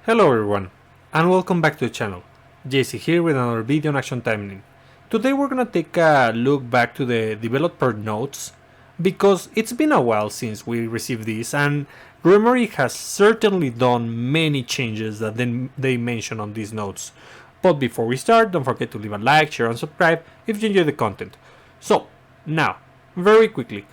Hello everyone, and welcome back to the channel. JC here with another video on Action Taimanin. Today we're gonna take a look back to the developer notes, because it's been a while since we received these, and Gremory has certainly done many changes that they mention on these notes. But before we start, don't forget to leave a like, share and subscribe if you enjoy the content. So, now, very quickly,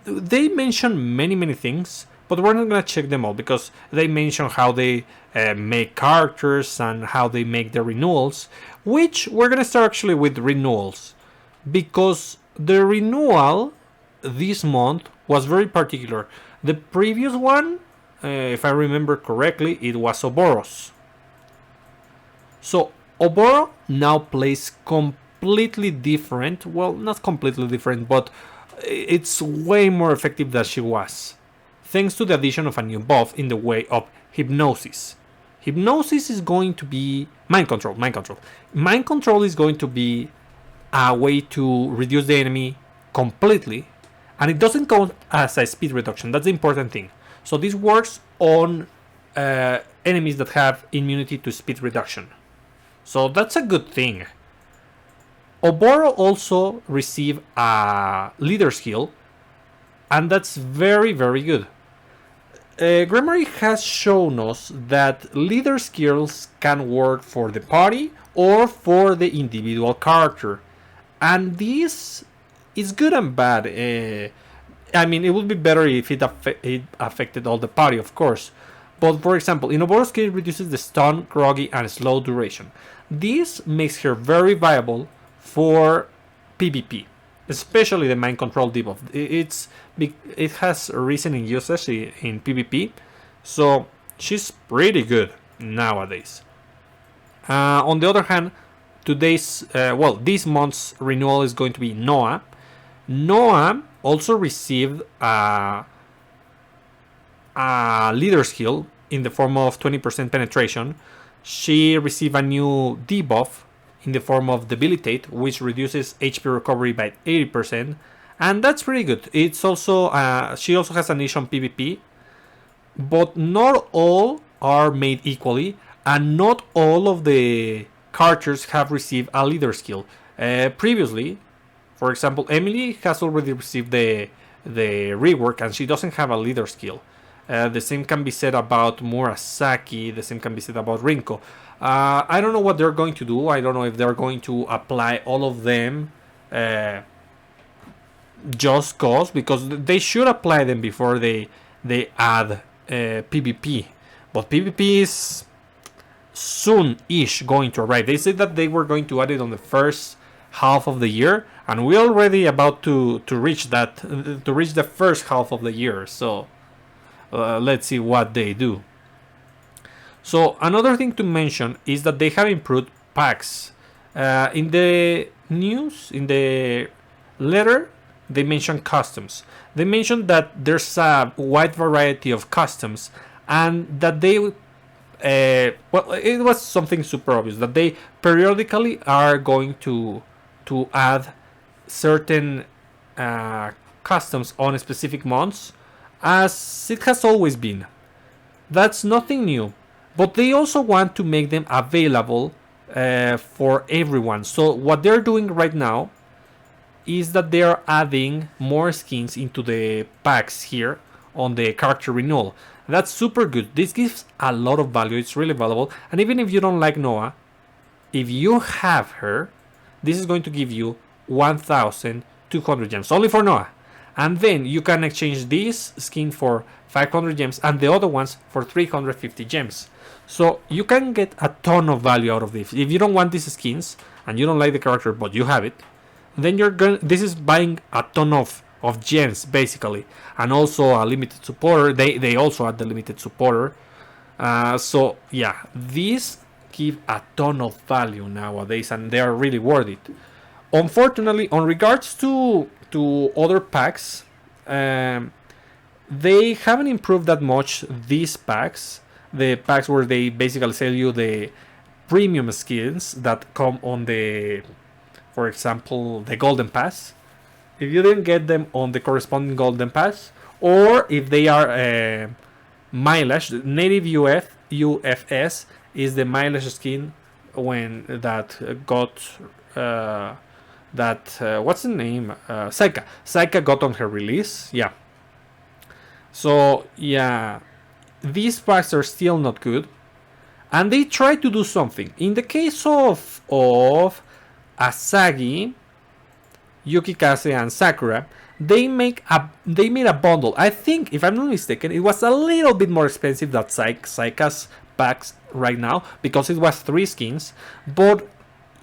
they mention many things, but we're not gonna check them all because they mention how they make characters and how they make the renewals, which we're gonna start actually with renewals, because the renewal this month was very particular. The previous one, if I remember correctly, it was Oboros. So Oboro now plays completely different. Well, not completely different, but it's way more effective than she was, thanks to the addition of a new buff in the way of Hypnosis. Hypnosis is going to be Mind Control. Mind Control is going to be a way to reduce the enemy completely, and it doesn't count as a speed reduction. That's the important thing. So this works on enemies that have immunity to speed reduction. So that's a good thing. Oboro also received a leader skill, and that's very good. Gremory has shown us that leader skills can work for the party or for the individual character, and this is good and bad. I mean, it would be better if it affected all the party, of course. But for example, in Oboro's case, it reduces the stun, groggy, and slow duration. This makes her very viable for PvP, especially the mind control debuff. It has risen in usage in PvP, so she's pretty good nowadays. On the other hand, this month's renewal is going to be Noah. Noah also received a leader skill in the form of 20% penetration. She received a new debuff in the form of Debilitate, which reduces HP recovery by 80%, and that's pretty good. It's also she also has an niche on PvP, but not all are made equally, and not all of the characters have received a leader skill. Previously, for example, Emily has already received the rework, and she doesn't have a leader skill. The same can be said about Murasaki. The same can be said about Rinko. I don't know what they're going to do. I don't know if they're going to apply all of them just cause, because they should apply them before they add PvP. But PvP is soon-ish going to arrive. They said that they were going to add it on the first half of the year, and we're already about to reach the first half of the year. So let's see what they do. So another thing to mention is that they have improved packs. In the news, in the letter, they mention customs. They mentioned that there's a wide variety of customs, and that they it was something super obvious, that they periodically are going to add certain customs on specific months, as it has always been. That's nothing new, but they also want to make them available for everyone. So what they're doing right now is that they are adding more skins into the packs here on the character renewal. That's super good. This gives a lot of value. It's really valuable. And even if you don't like Noah, if you have her, this is going to give you 1,200 gems only for Noah. And then you can exchange this skin for 500 gems and the other ones for 350 gems. So you can get a ton of value out of this. If you don't want these skins and you don't like the character but you have it, then this is buying a ton of gems basically, and also a limited supporter. They also add the limited supporter. So yeah, these give a ton of value nowadays, and they are really worth it. Unfortunately, on regards to other packs, they haven't improved that much these packs. The packs where they basically sell you the premium skins that come on the, for example, the Golden Pass. If you didn't get them on the corresponding Golden Pass, or if they are mileage, native UF UFS is the mileage skin when that got what's the name? Saika. Saika got on her release. Yeah. So yeah, these packs are still not good, and they try to do something. In the case of Asagi, Yukikaze, and Sakura, they made a bundle. I think, if I'm not mistaken, it was a little bit more expensive than Saika's packs right now because it was 3 skins, but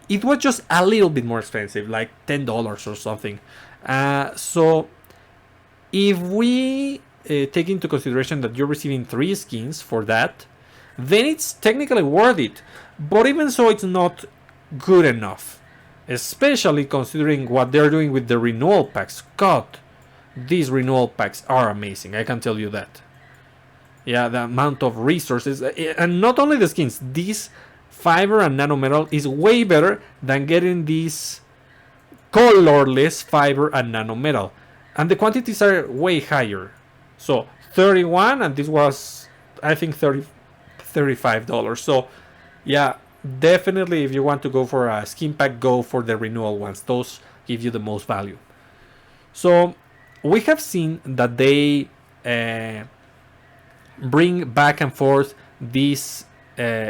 it was just a little bit more expensive, like $10 or something. So if we take into consideration that you're receiving 3 skins for that, then it's technically worth it. But even so, it's not good enough, especially considering what they're doing with the renewal packs. God, these renewal packs are amazing, I can tell you that. Yeah, the amount of resources, and not only the skins, this fiber and nanometal is way better than getting these colorless fiber and nanometal, and the quantities are way higher. So 31, and this was, I think, $35. So yeah, definitely, if you want to go for a skin pack, go for the renewal ones. Those give you the most value. So we have seen that they bring back and forth these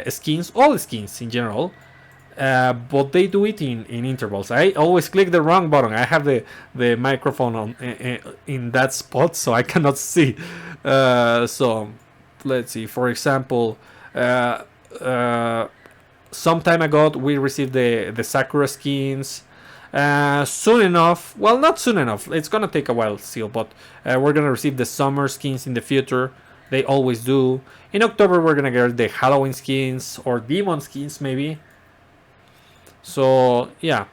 skins, all skins in general, but they do it in intervals. I always click the wrong button. I have the microphone on in that spot, so I cannot see. So let's see. For example, some time ago we received the Sakura skins. Soon enough, well, not soon enough. It's gonna take a while still, but we're gonna receive the summer skins in the future. They always do. In October, we're gonna get the Halloween skins or Demon skins, maybe. So yeah,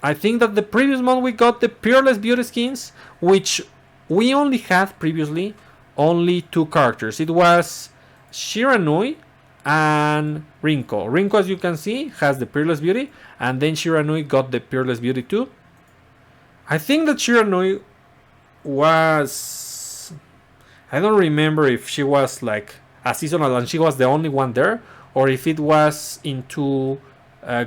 I think that the previous month we got the Peerless Beauty skins, which we only had previously only 2 characters. It was Shiranui and Rinko. Rinko, as you can see, has the Peerless Beauty, and then Shiranui got the Peerless Beauty too. I think that Shiranui was, I don't remember if she was like a seasonal and she was the only one there, or if it was into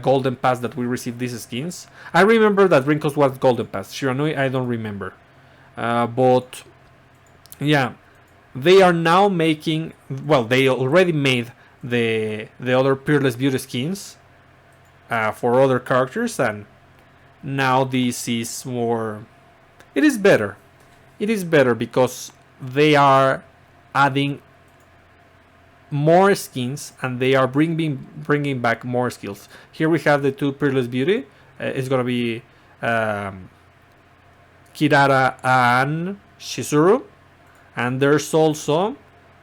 Golden Pass that we received these skins. I remember that Rinko's was Golden Pass. Shiranui, I don't remember. But yeah, they are now making, well, they already made the other Peerless Beauty skins for other characters, and now this is more, it is better. It is better because they are adding more skins and they are bringing back more skills. Here we have the 2 Peerless Beauty. It's gonna be Kirara and Shizuru, and there's also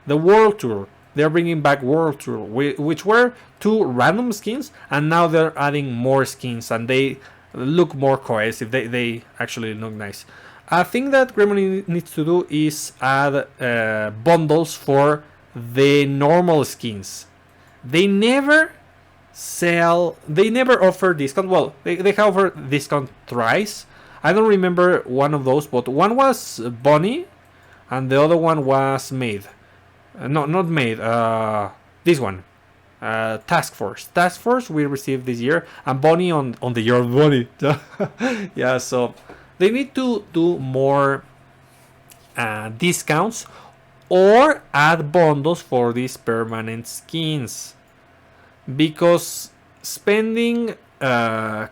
the World Tour. They're bringing back World Tour, which were 2 random skins, and now they're adding more skins, and they look more cohesive. They actually look nice. A thing that Gremory needs to do is add bundles for the normal skins. They never offer discount. Well, they offer discount thrice. I don't remember one of those, but one was Bonnie and the other one was Maid. No, not Maid. This one. Task Force we received this year, and Bonnie on the year of Bonnie. Yeah, so they need to do more discounts or add bundles for these permanent skins, because spending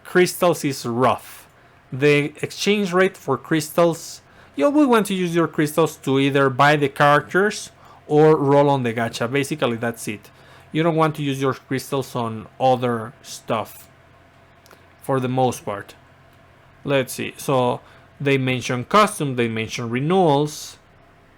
crystals is rough. The exchange rate for crystals, you always want to use your crystals to either buy the characters or roll on the gacha. Basically, that's it. You don't want to use your crystals on other stuff for the most part. Let's see. So they mention custom, they mention renewals.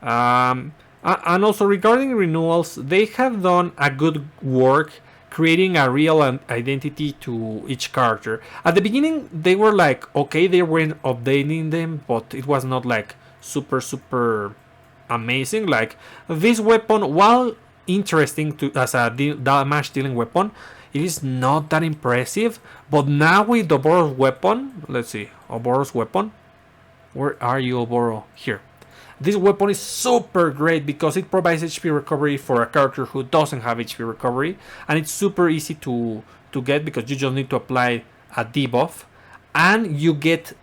And also regarding renewals, they have done a good work creating a real identity to each character. At the beginning, they were like, okay, they were updating them, but it was not like super amazing. Like this weapon, while interesting as a damage dealing weapon, it is not that impressive. But now with Oboro's weapon, let's see, Oboro's weapon, where are you, Oboro? Here. This weapon is super great because it provides HP recovery for a character who doesn't have HP recovery, and it's super easy to get because you just need to apply a debuff, and you get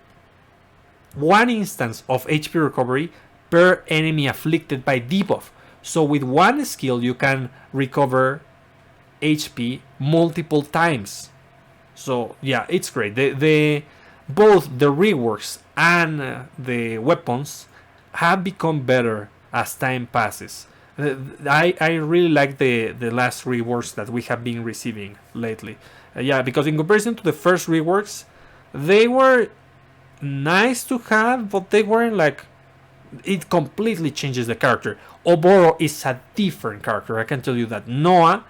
one instance of HP recovery per enemy afflicted by debuff. So with one skill you can recover HP multiple times. So yeah, it's great. Both the reworks and the weapons have become better as time passes. I really like the last reworks that we have been receiving lately. Yeah, because in comparison to the first reworks, they were nice to have, but they weren't like, it completely changes the character. Oboro is a different character, I can tell you that. Noah,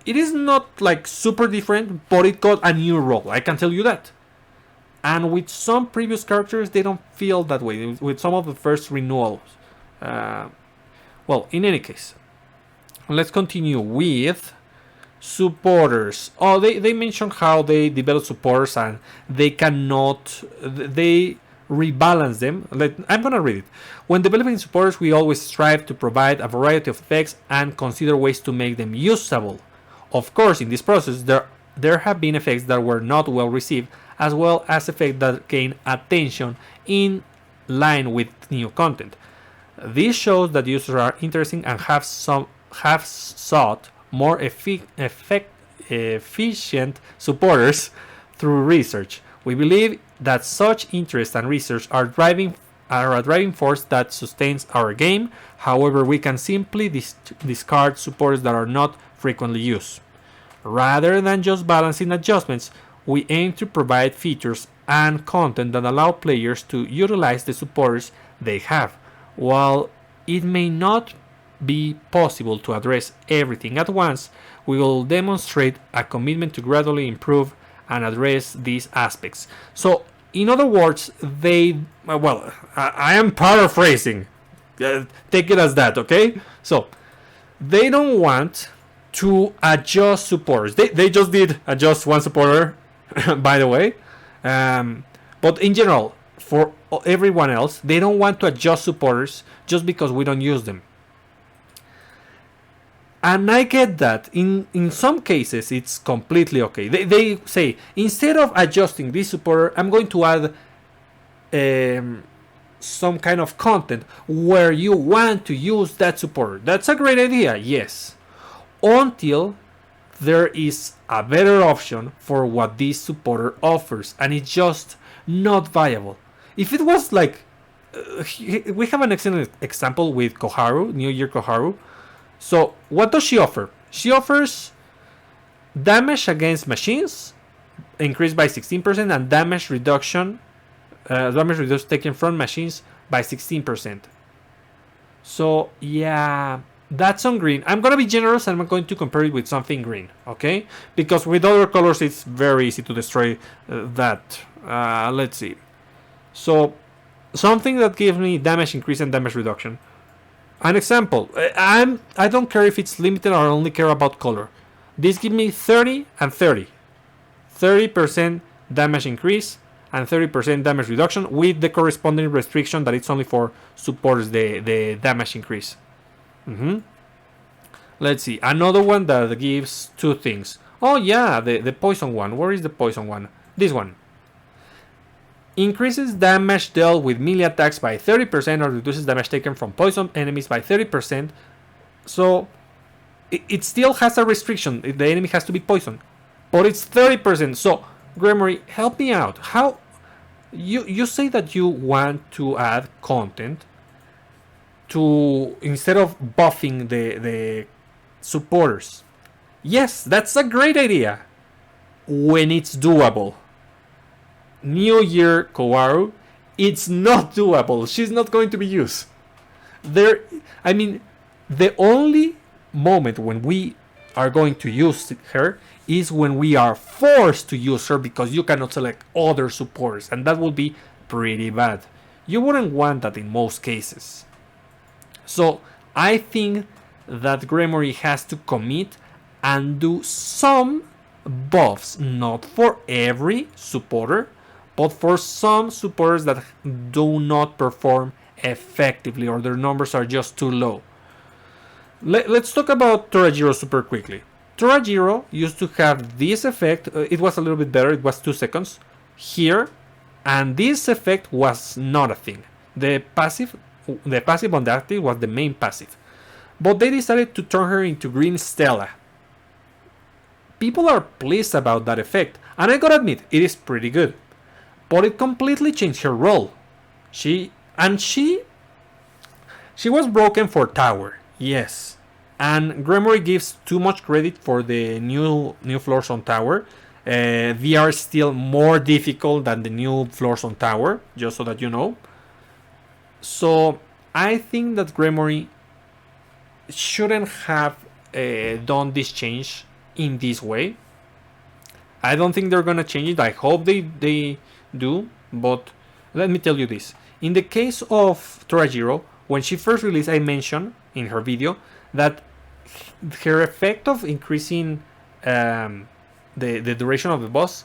it is not like super different, but it got a new role, I can tell you that. And with some previous characters, they don't feel that way. With some of the first renewals. Well, in any case, let's continue with supporters. Oh, they mentioned how they develop supporters and they rebalance them. I'm gonna read it. When developing supporters, we always strive to provide a variety of effects and consider ways to make them usable. Of course, in this process, there have been effects that were not well received, as well as effects that gain attention in line with new content. This shows that users are interested and have sought more efficient supporters through research. We believe that such interest and research are a driving force that sustains our game. However, we can simply discard supporters that are not frequently used. Rather than just balancing adjustments, we aim to provide features and content that allow players to utilize the supporters they have. While it may not be possible to address everything at once, we will demonstrate a commitment to gradually improve and address these aspects. So, in other words, I am paraphrasing. Take it as that, okay? So, they don't want to adjust supporters. They just did adjust one supporter, by the way. But in general, for everyone else, they don't want to adjust supporters just because we don't use them. And I get that. In some cases, it's completely okay. They say, instead of adjusting this supporter, I'm going to add some kind of content where you want to use that supporter. That's a great idea, yes. Until there is a better option for what this supporter offers, and it's just not viable. If it was like, we have an excellent example with Koharu, New Year Koharu. So what does she offer? She offers damage against machines increased by 16% and damage reduction taken from machines by 16%. So yeah, that's on green. I'm gonna be generous and I'm going to compare it with something green, okay? Because with other colors it's very easy to destroy that. Let's see. So something that gives me damage increase and damage reduction. An example. I don't care if it's limited or I only care about color. This gives me 30 and 30. 30% damage increase and 30% damage reduction with the corresponding restriction that it's only for supporters the damage increase. Let's see. Another one that gives two things. Oh yeah, the poison one. Where is the poison one? This one. Increases damage dealt with melee attacks by 30% or reduces damage taken from poison enemies by 30%. So it still has a restriction. The enemy has to be poisoned. But it's 30%. So Gremory, help me out. How you say that you want to add content to, instead of buffing the supporters. Yes, that's a great idea when it's doable. New Year Koharu, it's not doable. She's not going to be used. The only moment when we are going to use her is when we are forced to use her because you cannot select other supporters, and that will be pretty bad. You wouldn't want that in most cases. So I think that Gremory has to commit and do some buffs, not for every supporter, but for some supporters that do not perform effectively, or their numbers are just too low. Let's talk about Torajiro super quickly. Torajiro used to have this effect. It was a little bit better. It was 2 seconds here, and this effect was not a thing. The passive on the active was the main passive, but they decided to turn her into Green Stella. People are pleased about that effect, and I gotta admit, it is pretty good. But it completely changed her role. She was broken for tower, yes. And Gremory gives too much credit for the new floors on tower. They are still more difficult than the new floors on tower, just so that you know. So I think that Gremory shouldn't have done this change in this way. I don't think they're gonna change it. I hope they do, but let me tell you this. In the case of Torajiro, when she first released, I mentioned in her video that her effect of increasing the duration of the buffs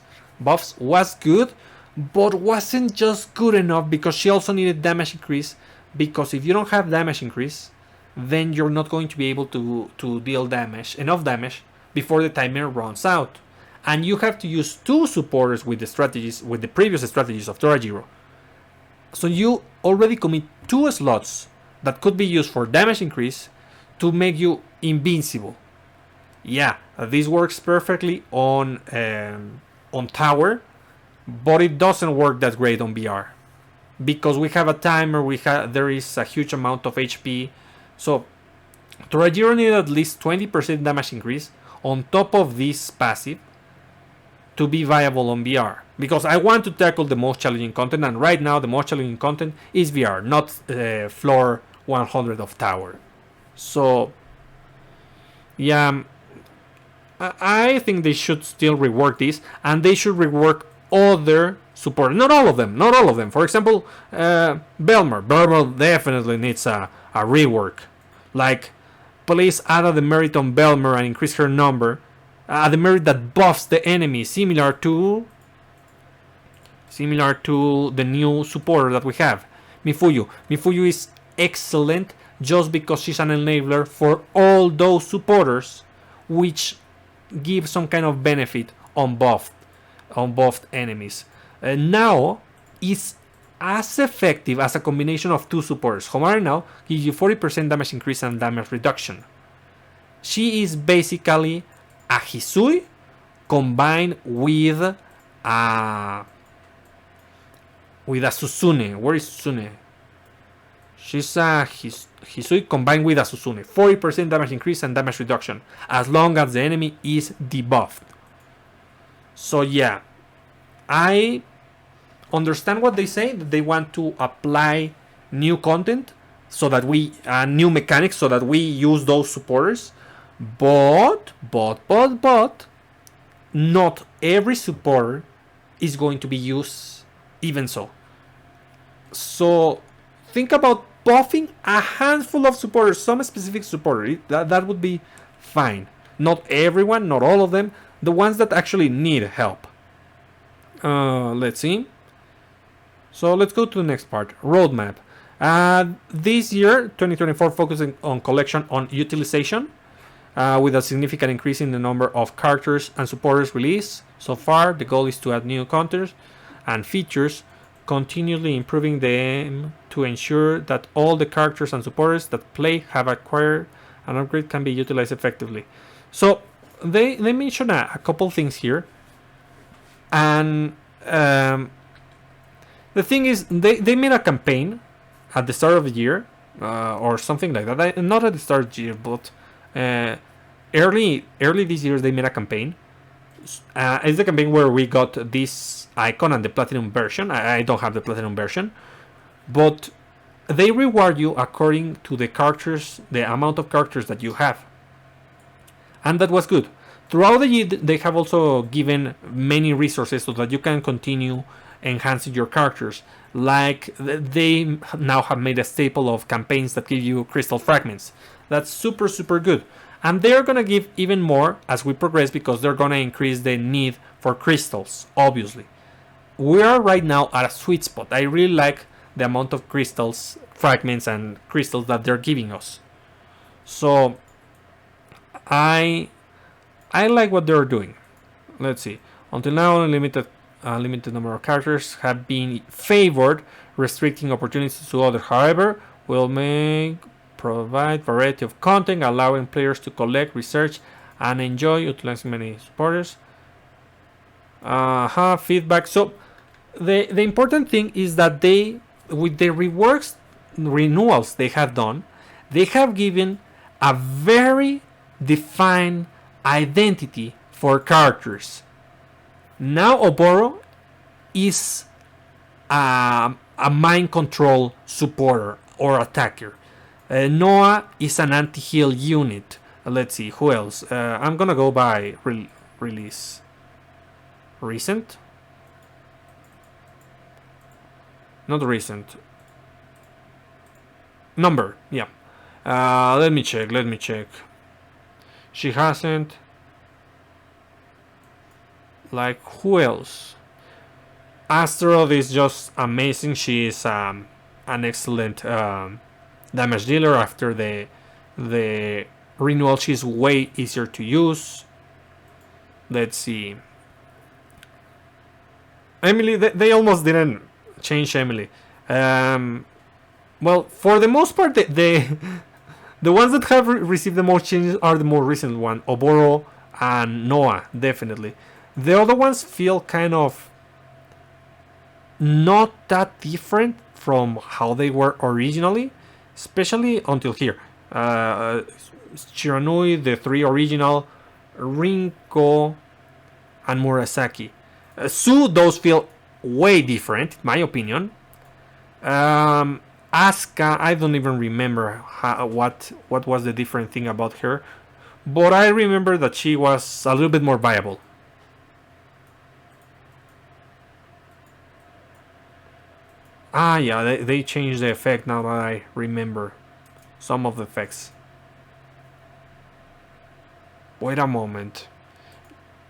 was good, but wasn't just good enough because she also needed damage increase, because if you don't have damage increase, then you're not going to be able to deal enough damage before the timer runs out. And you have to use 2 supporters with the previous strategies of Torajiro. So you already commit 2 slots that could be used for damage increase to make you invincible. Yeah, this works perfectly on tower, but it doesn't work that great on BR because we have a timer. There is a huge amount of HP, so Torajiro needed at least 20% damage increase on top of this passive to be viable on VR, because I want to tackle the most challenging content, and right now the most challenging content is VR, not floor 100 of tower. So yeah, I think they should still rework this, and they should rework other support. Not all of them. For example, Belmer definitely needs a rework. Like, please add a demerit on Belmer and increase her number. A demerit that buffs the enemy, similar to the new supporter that we have, Mifuyu. Mifuyu is excellent just because she's an enabler for all those supporters, which give some kind of benefit on buffed enemies. Now is as effective as a combination of 2 supporters. Homare now gives you 40% damage increase and damage reduction. She is basically a Hisui combined with a Susune. Where is Susune? She's a Hisui combined with a Susune. 40% damage increase and damage reduction as long as the enemy is debuffed. So yeah, I understand what they say, that they want to apply new content so that new mechanics so that we use those supporters. But not every supporter is going to be used even so. So think about buffing a handful of supporters, some specific supporter. That would be fine. Not everyone, not all of them. The ones that actually need help. Let's see. So let's go to the next part. Roadmap. This year, 2024, focusing on collection on utilization. With a significant increase in the number of characters and supporters released. So far, the goal is to add new content and features, continually improving them to ensure that all the characters and supporters that play have acquired an upgrade can be utilized effectively. So they mention a couple things here, and the thing is, they made a campaign at the start of the year, or something like that. Not at the start of the year, but early this year they made a campaign. It's the campaign where we got this icon and the platinum version. I don't have the platinum version, but they reward you according to the amount of characters that you have, and that was good. Throughout the year, they have also given many resources so that you can continue enhancing your characters. Like, they now have made a staple of campaigns that give you crystal fragments. That's super good. And they're going to give even more as we progress, because they're going to increase the need for crystals, obviously. We are right now at a sweet spot. I really like the amount of crystals, fragments, and crystals that they're giving us. So I like what they're doing. Let's see. Until now, limited number of characters have been favored, restricting opportunities to others. However, will provide variety of content, allowing players to collect, research, and enjoy, utilizing many supporters. Feedback. So the important thing is that they, with the reworks renewals they have done, they have given a very defined identity for characters. Now Oboro is a mind control supporter or attacker. Noah is an anti-heal unit. Let's see, who else? I'm gonna go by release. Recent? Not recent. Number, yeah. Let me check. She hasn't. Like, who else? Asteroid is just amazing. She is an excellent damage dealer. After the renewal, she's way easier to use. Let's see. Emily, they almost didn't change Emily. Well, for the most part, the ones that have received the most changes are the more recent one, Oboro and Noah, definitely. The other ones feel kind of not that different from how they were originally, especially until here. Shiranui, the 3 original, Rinko, and Murasaki. Su, those feel way different, in my opinion. Asuka, I don't even remember what was the different thing about her, but I remember that she was a little bit more viable. Yeah, they changed the effect now that I remember some of the effects. Wait a moment.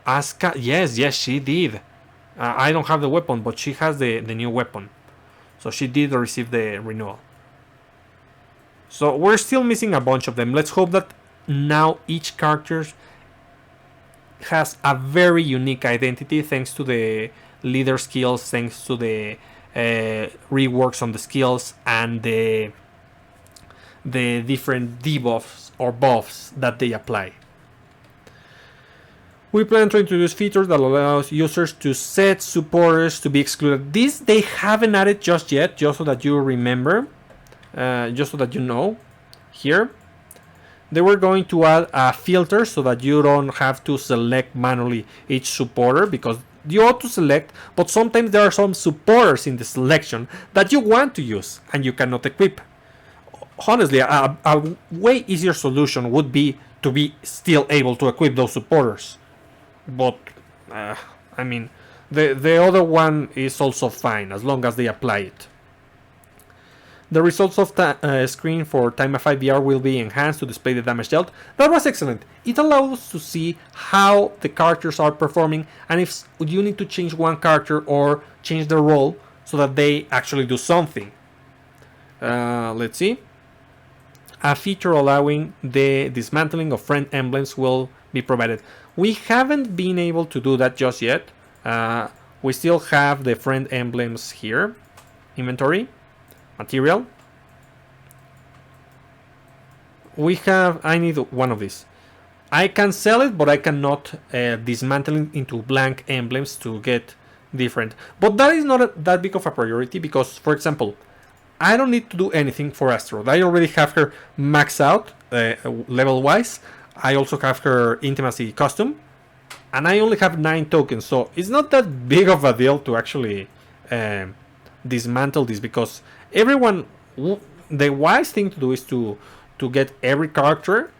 Asuka, yes, she did. I don't have the weapon, but she has the new weapon. So she did receive the renewal. So we're still missing a bunch of them. Let's hope that now each character has a very unique identity thanks to the leader skills, thanks to the reworks on the skills, and the different debuffs or buffs that they apply. We plan to introduce features that allows users to set supporters to be excluded. This they haven't added just yet, just so that you remember, just so that you know. Here, they were going to add a filter so that you don't have to select manually each supporter, because you ought to select, but sometimes there are some supporters in the selection that you want to use and you cannot equip. Honestly, a way easier solution would be to be still able to equip those supporters. But I mean, the other one is also fine as long as they apply it. The results of the screen for Time of 5 VR will be enhanced to display the damage dealt. That was excellent. It allows to see how the characters are performing and if you need to change one character or change their role so that they actually do something. Let's see. A feature allowing the dismantling of friend emblems will be provided. We haven't been able to do that just yet. We still have the friend emblems here. Inventory. Material. I need one of these. I can sell it, but I cannot dismantle it into blank emblems to get different. But that is not that big of a priority because, for example, I don't need to do anything for Asteroid. I already have her maxed out level wise. I also have her intimacy custom, and I only have 9 tokens, so it's not that big of a deal to actually dismantle this, because everyone, the wise thing to do is to get every character.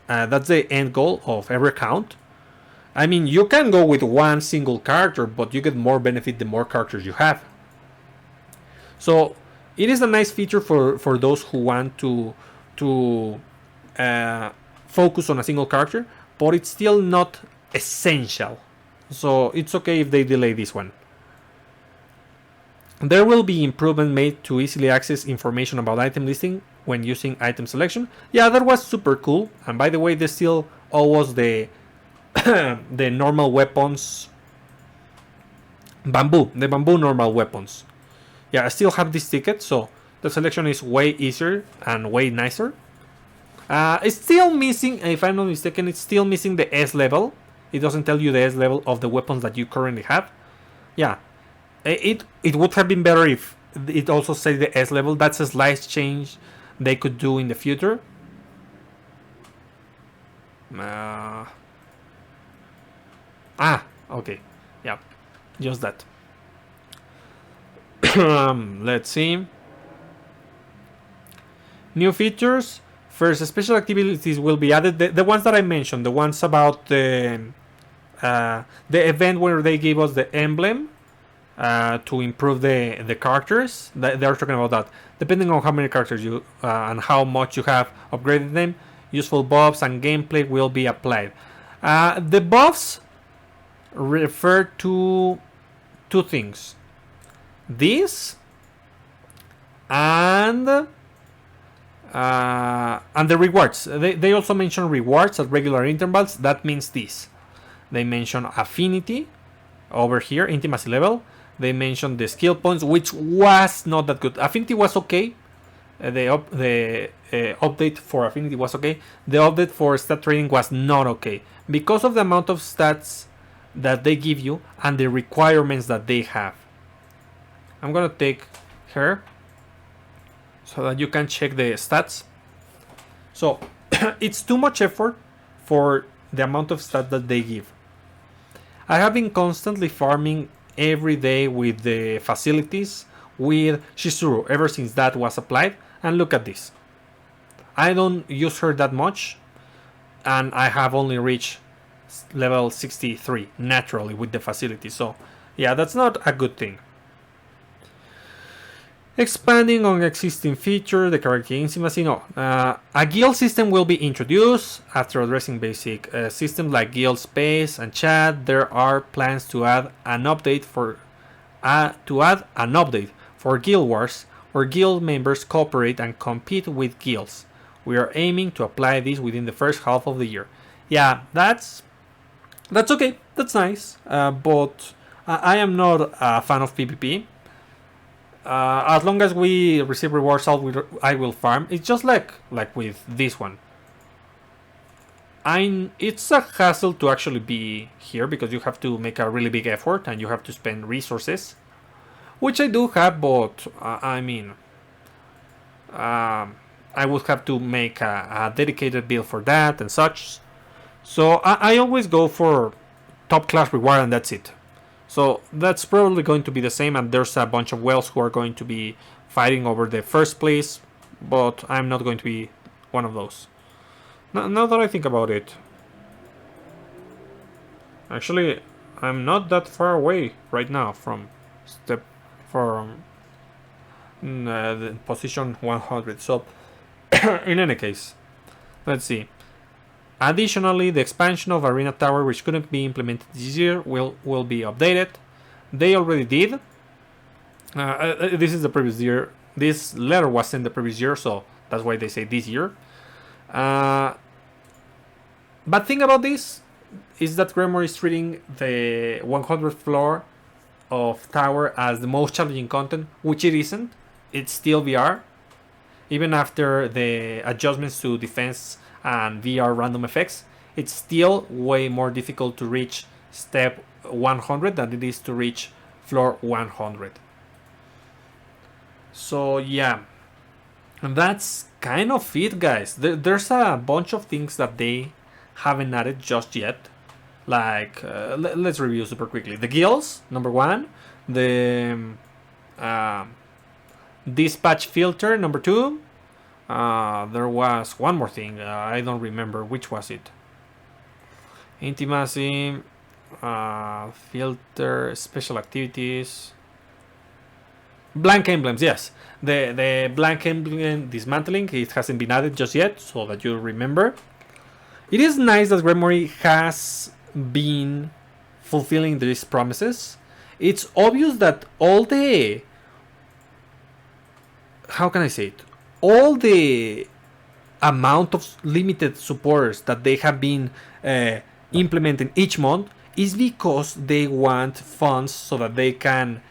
That's the end goal of every account. I mean, you can go with one single character, but you get more benefit the more characters you have. So it is a nice feature for those who want to focus on a single character, but it's still not essential. So it's okay if they delay this one. There will be improvement made to easily access information about item listing when using item selection. Yeah, that was super cool. And by the way, there's still always the the normal weapons, the bamboo normal weapons. Yeah, I still have this ticket, so the selection is way easier and way nicer. It's still missing, if I'm not mistaken, it's still missing the S level. It doesn't tell you the S level of the weapons that you currently have. Yeah, it would have been better if it also said the S level. That's a slight change they could do in the future. Okay. Yeah, just that. Let's see. New features. First, special activities will be added. The ones that I mentioned, the ones about the event where they gave us the emblem to improve the characters. They're talking about that. Depending on how many characters you and how much you have upgraded them, useful buffs and gameplay will be applied. The buffs refer to two things: this and the rewards. They also mention rewards at regular intervals. That means this. They mention affinity over here, intimacy level. They mentioned the skill points, which was not that good. Affinity was okay. The update for affinity was okay. The update for stat training was not okay because of the amount of stats that they give you and the requirements that they have. I'm gonna take her so that you can check the stats. So it's too much effort for the amount of stats that they give. I have been constantly farming every day with the facilities with Shizuru ever since that was applied, and look at this. I don't use her that much, and I have only reached level 63 naturally with the facility. So yeah, that's not a good thing. Expanding on existing feature, the character intimacy. No, a guild system will be introduced after addressing basic systems like guild space and chat. There are plans to add an update for Guild Wars, where guild members cooperate and compete with guilds. We are aiming to apply this within the first half of the year. Yeah, that's okay. That's nice, but I am not a fan of PvP. As long as we receive rewards, I will farm. It's just like with this one. It's a hassle to actually be here because you have to make a really big effort and you have to spend resources, which I do have, but I would have to make a dedicated build for that and such. So I always go for top class reward and that's it. So that's probably going to be the same, and there's a bunch of whales who are going to be fighting over the first place, but I'm not going to be one of those. Now that I think about it, actually, I'm not that far away right now from the position 100. So in any case, let's see. Additionally, the expansion of Arena Tower, which couldn't be implemented this year, will be updated. They already did. This is the previous year. This letter was sent the previous year, so that's why they say this year. But thing about this is that Gremory is treating the 100th floor of Tower as the most challenging content, which it isn't. It's still VR. Even after the adjustments to defense and VR random effects, it's still way more difficult to reach step 100 than it is to reach floor 100. So yeah, and that's kind of it, guys. There's a bunch of things that they haven't added just yet. Like, let's review super quickly. The guilds, number 1. The dispatch filter, number 2. There was one more thing. I don't remember which was it. Intimacy, filter, special activities, blank emblems. Yes, the blank emblem dismantling. It hasn't been added just yet, so that you remember. It is nice that Gremory has been fulfilling these promises. It's obvious that all the how can I say it? All the amount of limited supporters that they have been implementing each month is because they want funds so that they can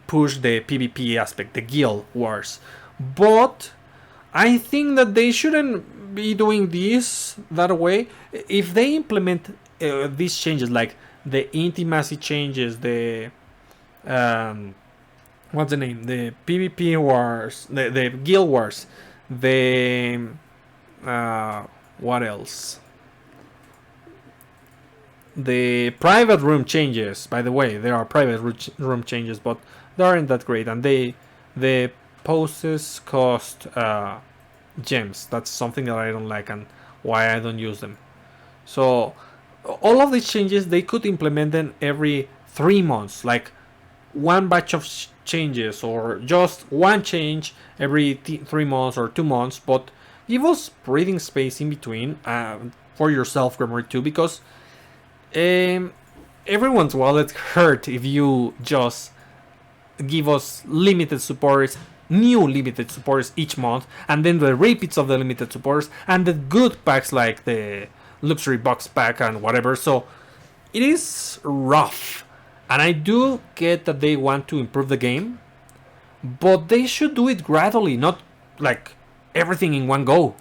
push the PvP aspect, the guild wars. But I think that they shouldn't be doing this that way. If they implement these changes, like the intimacy changes, the what's the name? The PvP wars, the guild wars, the what else? The private room changes. By the way, there are private room changes, but they aren't that great, and the poses cost gems. That's something that I don't like and why I don't use them. So all of these changes they could implement them every 3 months, like one batch of changes or just one change every 3 months or 2 months, but give us breathing space in between for yourself, Gremory too, because everyone's wallet hurt if you just give us limited supporters, new limited supporters each month, and then the repeats of the limited supporters and the good packs like the luxury box pack and whatever. So it is rough, and I do get that they want to improve the game, but they should do it gradually, not like everything in one go.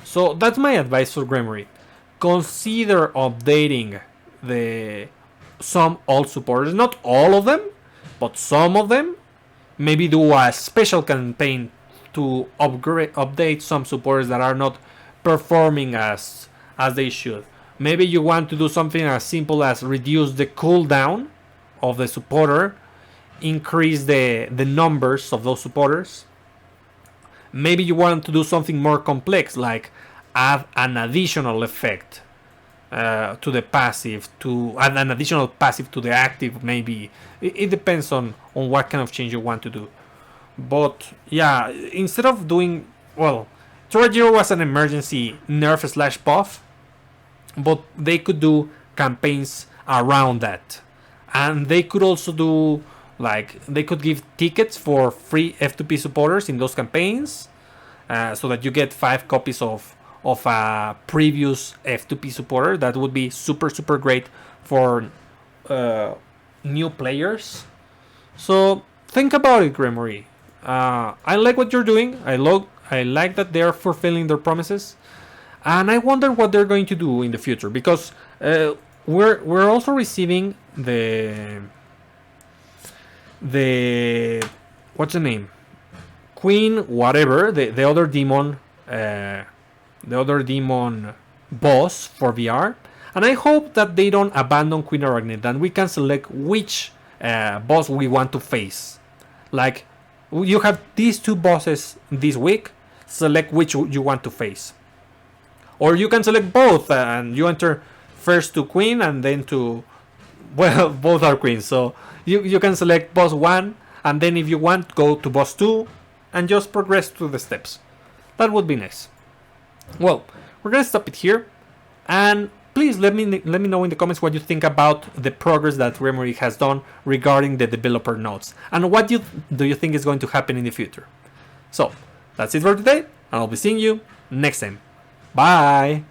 So that's my advice for Gremory. Consider updating the some old supporters, not all of them, but some of them. Maybe do a special campaign to update some supporters that are not performing as they should. Maybe you want to do something as simple as reduce the cooldown of the supporter, increase the numbers of those supporters. Maybe you want to do something more complex, like add an additional effect to the passive, to add an additional passive to the active. Maybe it depends on what kind of change you want to do. But yeah, instead of doing, well, Torajiro was an emergency nerf slash buff, but they could do campaigns around that, and they could also do, like, they could give tickets for free F2P supporters in those campaigns, so that you get 5 copies of a previous F2P supporter. That would be super great for new players. So think about it, Gremory. I like what you're doing. I like that they're fulfilling their promises, and I wonder what they're going to do in the future, because we're also receiving the what's the name, Queen whatever, the other demon boss for VR, and I hope that they don't abandon Queen Arachnid, and we can select which boss we want to face. Like, you have these 2 bosses this week, select which you want to face. Or you can select both, and you enter first to Queen and then to, well, both are Queens, so you can select boss 1, and then if you want, go to boss 2 and just progress through the steps. That would be nice. Well, we're gonna stop it here, and please let me know in the comments what you think about the progress that Gremory has done regarding the developer notes, and what do you think is going to happen in the future. So that's it for today, and I'll be seeing you next time. Bye!